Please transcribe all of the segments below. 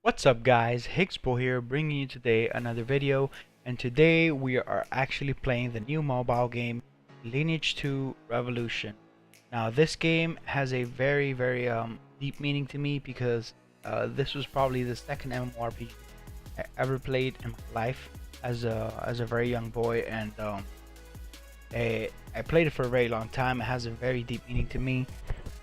What's up guys, Higsbo here bringing you today another video, and today we are actually playing the new mobile game Lineage 2 Revolution. Now this game has a very deep meaning to me because this was probably the second MMORPG I ever played in my life as a very young boy, and I played it for a very long time. It has a very deep meaning to me,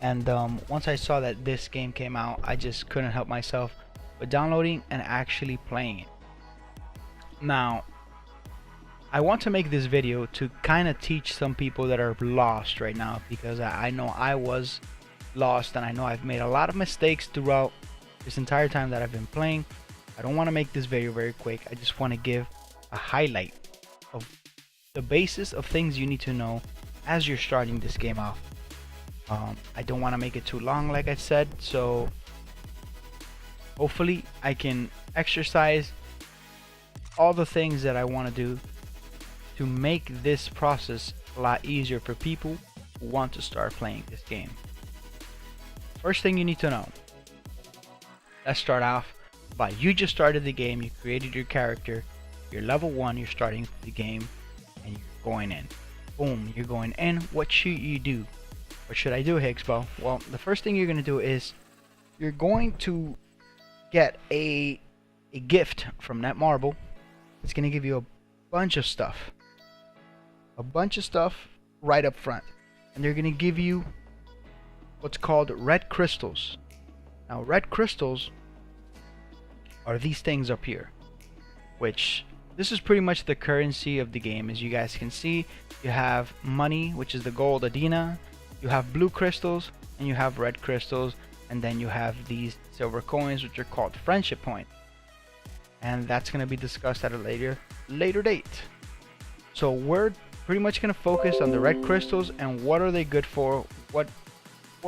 and once I saw that this game came out, I just couldn't help myself but downloading and actually playing it. Now, I want to make this video to kind of teach some people that are lost right now, because I know I was lost, and I know I've made a lot of mistakes throughout this entire time that I've been playing. I don't want to make this video very quick. I just want to give a highlight of the basis of things you need to know as you're starting this game off. I don't want to make it too long, like I said, so hopefully I can exercise all the things that I want to do to make this process a lot easier for people who want to start playing this game. First thing you need to know, let's start off by you just started the game, you created your character, you're level 1, you're starting the game, and you're going in. Boom, you're going in. What should you do? What should I do, Higsbo? Well, the first thing you're going to do is you're going to get a gift from Netmarble. It's gonna give you a bunch of stuff right up front, and they're gonna give you what's called red crystals. Now red crystals are these things up here, which this is pretty much the currency of the game. As you guys can see, you have money, which is the gold Adina, you have blue crystals, and you have red crystals, and then you have these silver coins, which are called friendship points, and that's going to be discussed at a later date. So we're pretty much going to focus on the red crystals and what are they good for. What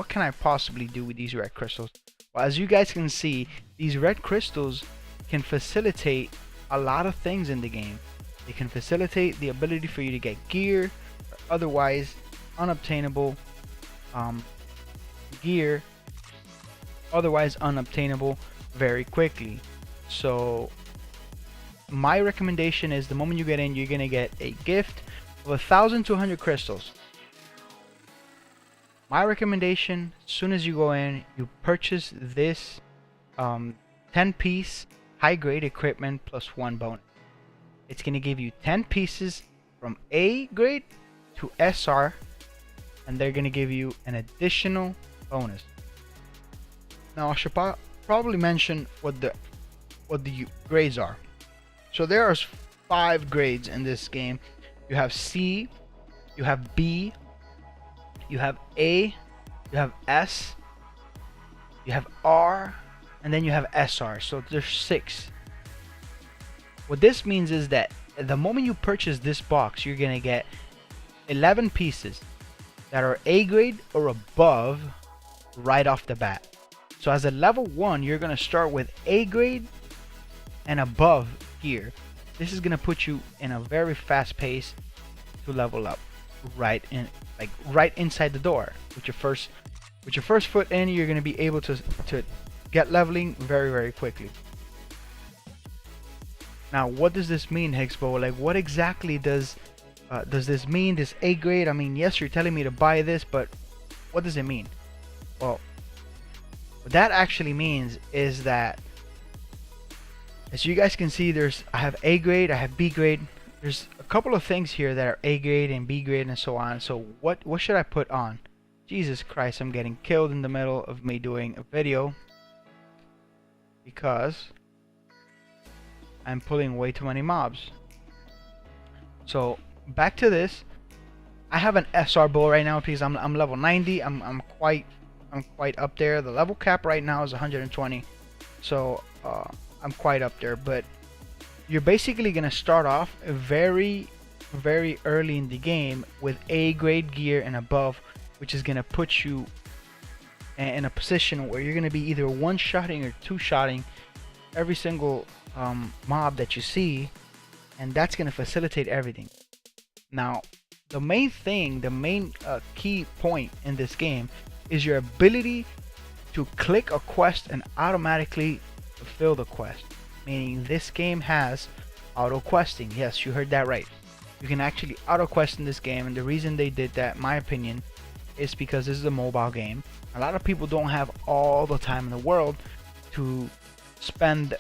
can I possibly do with these red crystals? Well, as you guys can see, these red crystals can facilitate a lot of things in the game. They can facilitate the ability for you to get gear or otherwise unobtainable gear, very quickly. So my recommendation is the moment you get in, you're gonna get a gift of 1,200 crystals. My recommendation, as soon as you go in, you purchase this 10-piece high-grade equipment plus 1 bonus. It's gonna give you 10 pieces from A grade to SR, and they're gonna give you an additional bonus. Now I should probably mention what the grades are. So there are 5 grades in this game. You have C, you have B, you have A, you have S, you have R, and then you have SR. So there's 6. What this means is that the moment you purchase this box, you're gonna get 11 pieces that are A grade or above right off the bat. So as a level 1, you're gonna start with A grade and above gear. This is gonna put you in a very fast pace to level up right inside the door. With your first foot in, you're gonna be able to get leveling very quickly. Now what does this mean, Higsbo? Like, what exactly does this mean, this A grade? I mean, yes, you're telling me to buy this, but what does it mean? Well, what that actually means is that, as you guys can see, I have A grade, I have B grade. There's a couple of things here that are A grade and B grade and so on. So what should I put on? Jesus Christ, I'm getting killed in the middle of me doing a video because I'm pulling way too many mobs. So back to this. I have an SR bow right now because I'm level 90. I'm quite up there. The level cap right now is 120, so I'm quite up there. But you're basically gonna start off very early in the game with A grade gear and above, which is gonna put you in a position where you're gonna be either one-shotting or two-shotting every single mob that you see, and that's gonna facilitate everything. Now the main key point in this game is your ability to click a quest and automatically fulfill the quest. Meaning this game has auto questing. Yes, you heard that right. You can actually auto quest in this game, and the reason they did that, in my opinion, is because this is a mobile game. A lot of people don't have all the time in the world to spend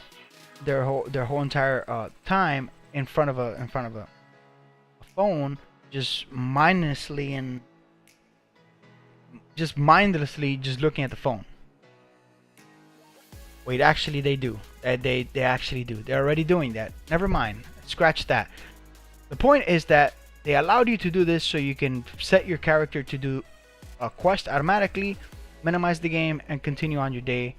their whole entire time in front of a phone, just mindlessly just looking at the phone. Wait, actually they do. They actually do. They're already doing that. Never mind. Scratch that. The point is that they allowed you to do this so you can set your character to do a quest automatically, minimize the game, and continue on your day.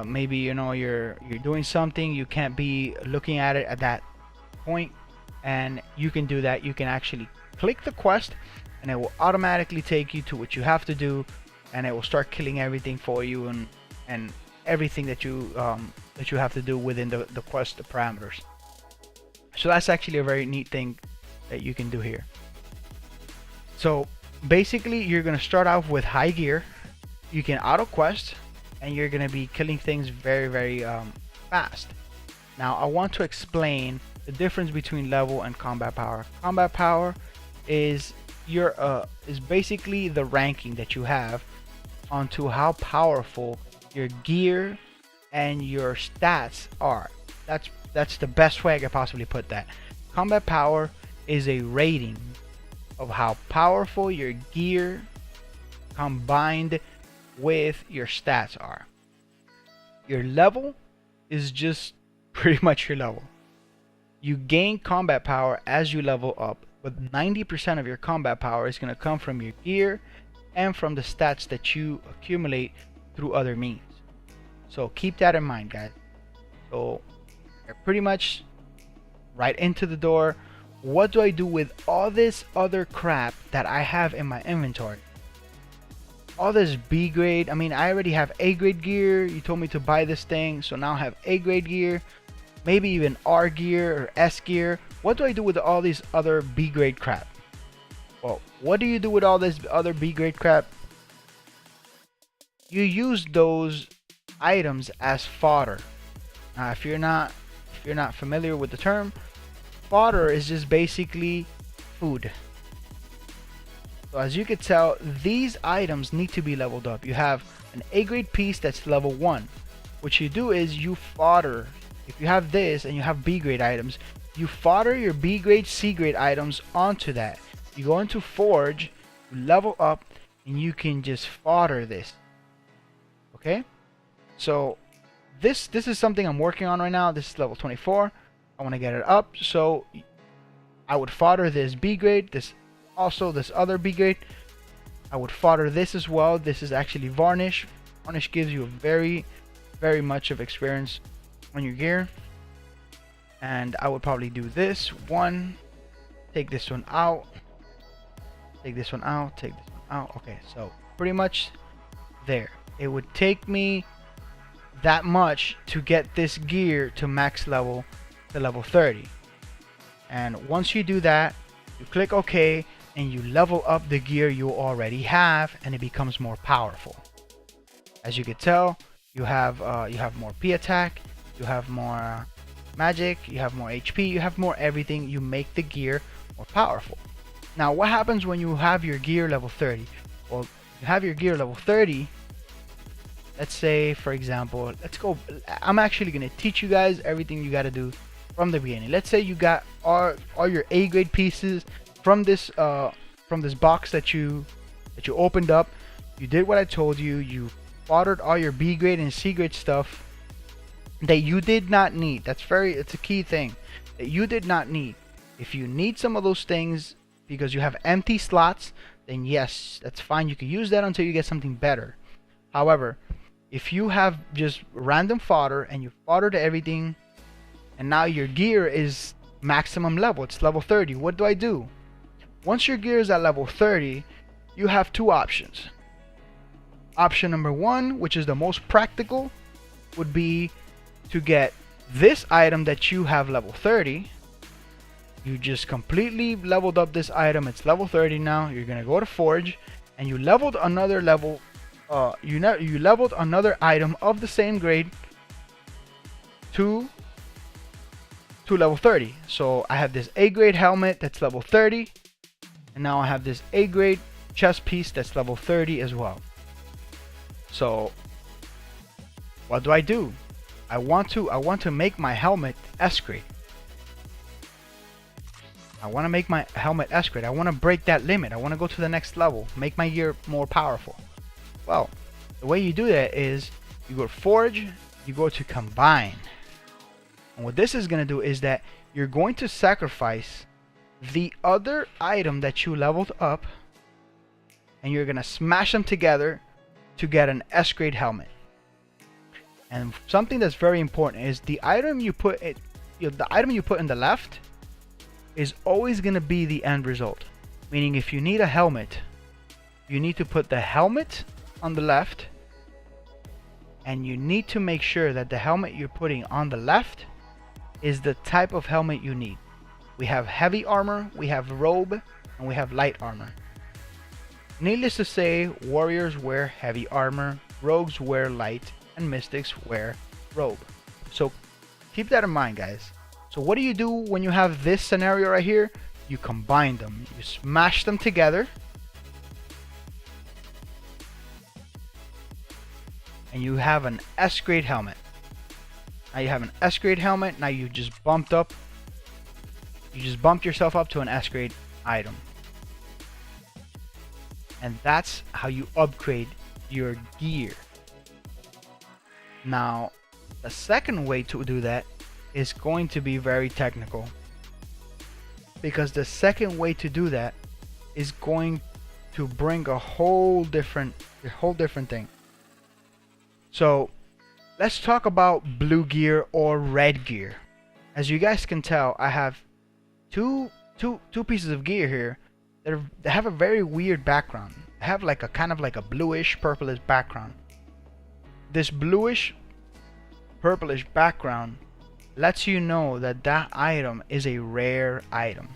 Maybe you're doing something, you can't be looking at it at that point, and you can do that. You can actually click the quest, and it will automatically take you to what you have to do, and it will start killing everything for you and everything that you have to do within the quest parameters. So that's actually a very neat thing that you can do here. So basically you're gonna start off with high gear. You can auto quest, and you're gonna be killing things very fast. Now I want to explain the difference between level and combat power. Combat power is is basically the ranking that you have onto how powerful your gear and your stats are. That's the best way I could possibly put that. Combat power is a rating of how powerful your gear combined with your stats are. Your level is just pretty much your level. You gain combat power as you level up, but 90% of your combat power is going to come from your gear and from the stats that you accumulate through other means. So keep that in mind, guys. So you're pretty much right into the door. What do I do with all this other crap that I have in my inventory? All this B grade. I mean, I already have A grade gear. You told me to buy this thing, so now I have A grade gear, maybe even R gear or S gear. What do I do with all these other B grade crap? Well, what do you do with all this other B grade crap? You use those items as fodder. Now, if you're not familiar with the term, fodder is just basically food. So as you can tell, these items need to be leveled up. You have an A grade piece that's level 1. What you do is you fodder. If you have this and you have B grade items, you fodder your B grade, C grade items onto that. You go into Forge, you level up, and you can just fodder this. Okay? So this is something I'm working on right now. This is level 24. I want to get it up, so I would fodder this B grade, this other B grade. I would fodder this as well. This is actually varnish. Varnish gives you a very much of experience on your gear. And I would probably do this one, take this one out, take this one out, take this one out. Okay, so pretty much there. It would take me that much to get this gear to max level, to level 30. And once you do that, you click OK, and you level up the gear you already have, and it becomes more powerful. As you can tell, you have more P attack, you have more magic, you have more HP, you have more everything. You make the gear more powerful. Now what happens when you have your gear level 30? Well, you have your gear level 30. Let's say, for example, I'm actually going to teach you guys everything you got to do from the beginning. Let's say you got all your A grade pieces from this box that you opened up. You did what I told you. You foddered all your B grade and C grade stuff that you did not need. It's a key thing that you did not need. If you need some of those things because you have empty slots, then yes, that's fine. You can use that until you get something better. However, if you have just random fodder and you foddered everything, and now your gear is maximum level, it's level 30, what do I do? Once your gear is at level 30, you have two options. Option number one, which is the most practical, would be to get this item that you have level 30. You just completely leveled up this item, it's level 30 now. You're gonna go to Forge, and you leveled another level. You leveled another item of the same grade, to level 30. So I have this A grade helmet that's level 30, and now I have this A grade chest piece that's level 30 as well. So what do? I want to make my helmet S grade. I want to make my helmet S grade. I want to break that limit. I want to go to the next level, make my gear more powerful. Well, the way you do that is you go to Forge, you go to Combine. And what this is going to do is that you're going to sacrifice the other item that you leveled up, and you're going to smash them together to get an S grade helmet. And something that's very important is the item you put in the left is always going to be the end result. Meaning if you need a helmet, you need to put the helmet on the left, and you need to make sure that the helmet you're putting on the left is the type of helmet you need. We have heavy armor, we have robe, and we have light armor. Needless to say, warriors wear heavy armor, rogues wear light, and mystics wear robe. So keep that in mind, guys. So what do you do when you have this scenario right here? You combine them, you smash them together, and you have an S grade helmet. Now you have an S grade helmet. Now you just bumped yourself up to an S grade item. And that's how you upgrade your gear. Now, the second way to do that is going to be very technical, because the second way to do that is going to bring a whole different thing. So let's talk about blue gear or red gear. As you guys can tell, I have two pieces of gear here that have a very weird background. I have like a kind of like a bluish purplish background. This bluish purplish background lets you know that that item is a rare item.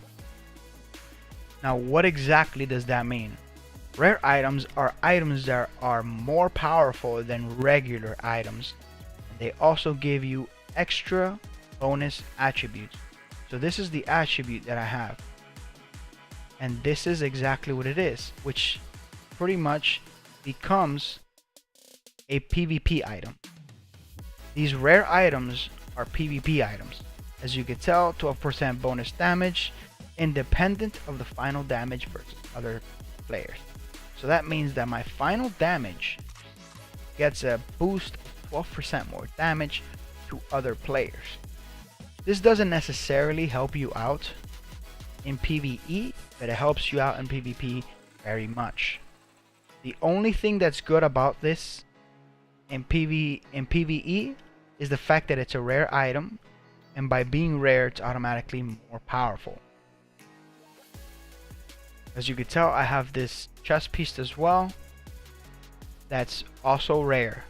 Now, what exactly does that mean? Rare items are items that are more powerful than regular items. They also give you extra bonus attributes. So this is the attribute that I have. And this is exactly what it is, which pretty much becomes a PvP item. These rare items are PvP items. As you can tell, 12% bonus damage independent of the final damage versus other players. So that means that my final damage gets a boost of 12% more damage to other players. This doesn't necessarily help you out in PvE, but it helps you out in PvP very much. The only thing that's good about this in PvE is the fact that it's a rare item, and by being rare, it's automatically more powerful. As you can tell, I have this chest piece as well that's also rare.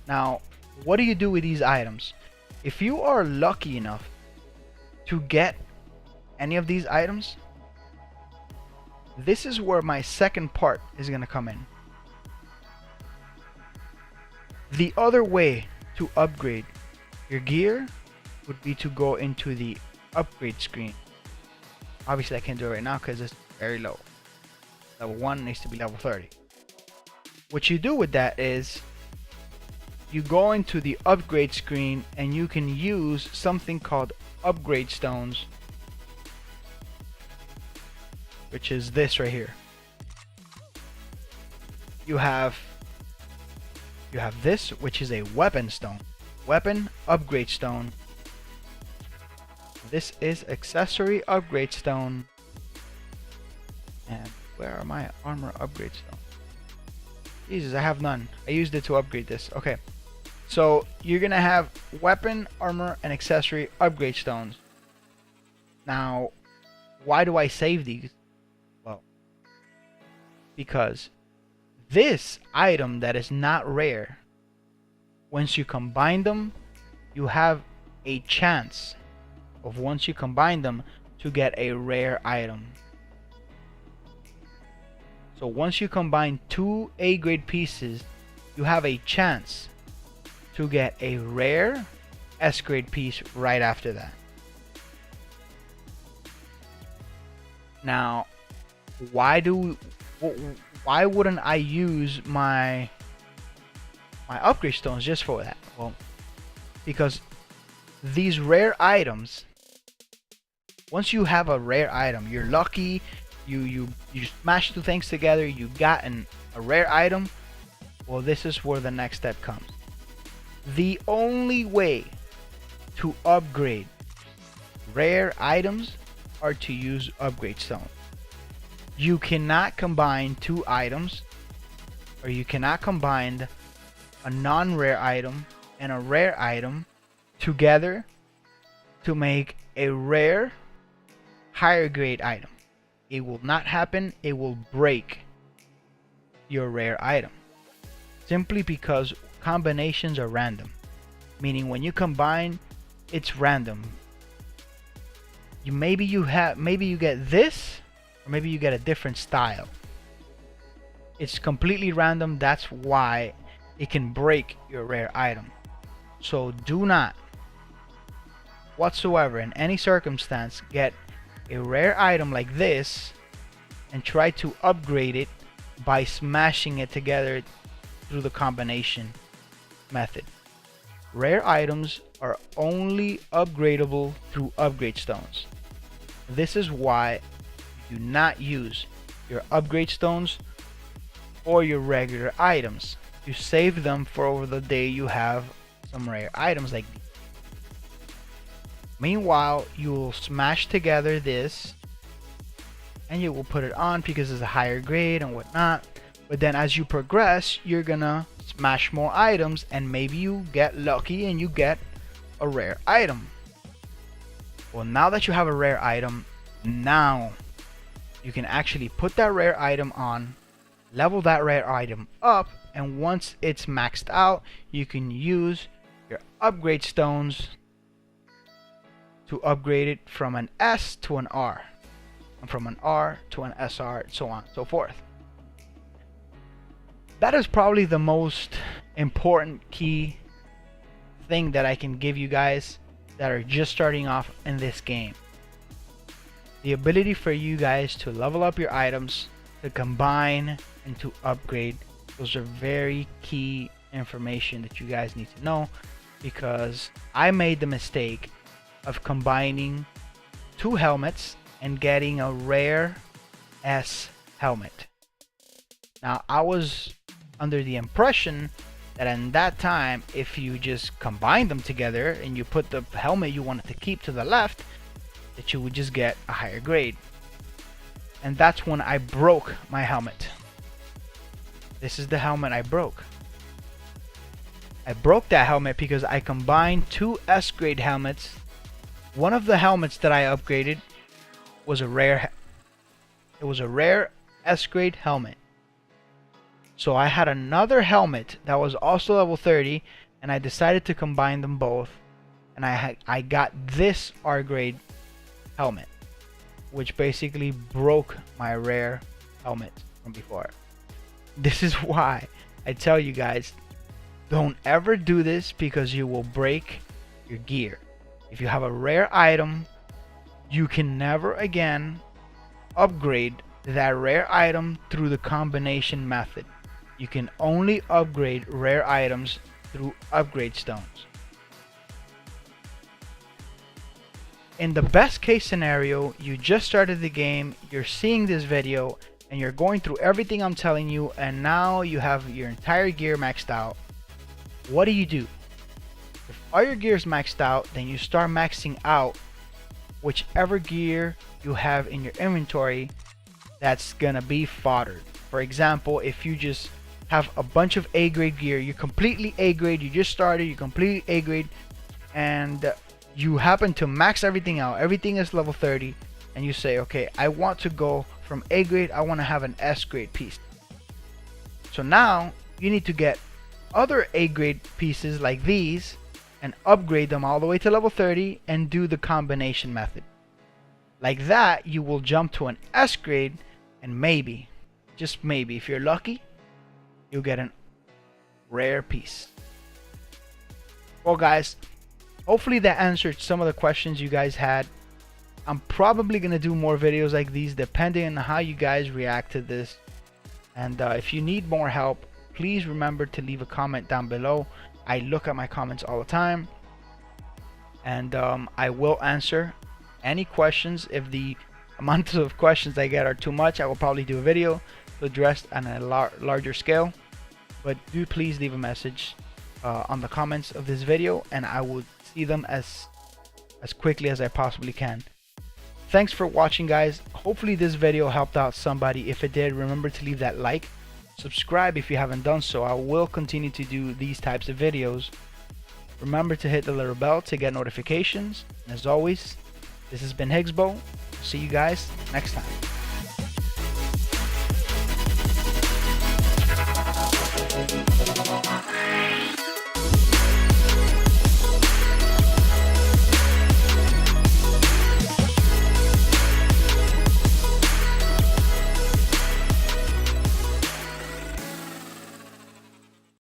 Now, what do you do with these items? If you are lucky enough to get any of these items, this is where my second part is going to come in. The other way to upgrade your gear would be to go into the upgrade screen. Obviously I can't do it right now because it's very low. Level 1 needs to be level 30. What you do with that is you go into the upgrade screen and you can use something called upgrade stones, which is this right here. You have this, which is a weapon stone. Weapon upgrade stone. This is accessory upgrade stone. And where are my armor upgrade stone? Jesus, I have none. I used it to upgrade this. Okay. So you're gonna have weapon, armor, and accessory upgrade stones. Now, why do I save these? Well, because this item that is not rare, once you combine them, you have a chance of, once you combine them, to get a rare item. So once you combine two A grade pieces, you have a chance to get a rare S grade piece right after that. Now, why wouldn't I use my upgrade stones just for that? Well, because these rare items, once you have a rare item, you're lucky, you smash two things together, you got a rare item. Well, this is where the next step comes. The only way to upgrade rare items are to use upgrade stone. You cannot combine two items, or you cannot combine a non-rare item and a rare item together to make a rare higher grade item. It will not happen. It will break your rare item, simply because combinations are random, meaning when you combine, it's random. Maybe you get this, or maybe you get a different style. It's completely random. That's why it can break your rare item. So do not whatsoever in any circumstance get a rare item like this and try to upgrade it by smashing it together through the combination method. Rare items are only upgradable through upgrade stones. This is why you do not use your upgrade stones or your regular items. You save them for over the day you have some rare items like these. Meanwhile, you will smash together this and you will put it on because it's a higher grade and whatnot. But then as you progress, you're gonna smash more items and maybe you get lucky and you get a rare item. Well, now that you have a rare item, now you can actually put that rare item on, level that rare item up, and once it's maxed out, you can use your upgrade stones to upgrade it from an S to an R, and from an R to an SR, so on and so forth. That is probably the most important key thing that I can give you guys that are just starting off in this game. The ability for you guys to level up your items, to combine, and to upgrade. Those are very key information that you guys need to know, because I made the mistake of combining two helmets and getting a rare S helmet. Now, I was under the impression that in that time, if you just combine them together and you put the helmet you wanted to keep to the left, that you would just get a higher grade. And that's when I broke my helmet. This is the helmet I broke. I broke that helmet because I combined two S grade helmets. One of the helmets that I upgraded was a rare S grade helmet. So I had another helmet that was also level 30, and I decided to combine them both, and I got this R grade helmet, which basically broke my rare helmet from before. This is why I tell you guys, don't ever do this, because you will break your gear. If you have a rare item, you can never again upgrade that rare item through the combination method. You can only upgrade rare items through upgrade stones. In the best case scenario, you just started the game, you're seeing this video, and you're going through everything I'm telling you, and now you have your entire gear maxed out. What do? If all your gear is maxed out, then you start maxing out whichever gear you have in your inventory that's gonna be foddered. For example, if you just have a bunch of A grade gear, you're completely A grade, you just started, you're completely A grade, and you happen to max everything out, everything is level 30, and you say, okay, I want to go from A grade, I want to have an S grade piece. So now you need to get other A grade pieces like these and upgrade them all the way to level 30 and do the combination method. Like that, you will jump to an S grade, and maybe, just maybe, if you're lucky, you'll get a rare piece. Well guys, hopefully that answered some of the questions you guys had. I'm probably gonna do more videos like these depending on how you guys react to this. And if you need more help, please remember to leave a comment down below. I look at my comments all the time, and I will answer any questions. If the amount of questions I get are too much, I will probably do a video to address on a larger scale. But do please leave a message on the comments of this video, and I will see them as quickly as I possibly can. Thanks for watching, guys. Hopefully this video helped out somebody. If it did, remember to leave that like, subscribe if you haven't done so. I will continue to do these types of videos. Remember to hit the little bell to get notifications. And as always, this has been Higgsbo. See you guys next time.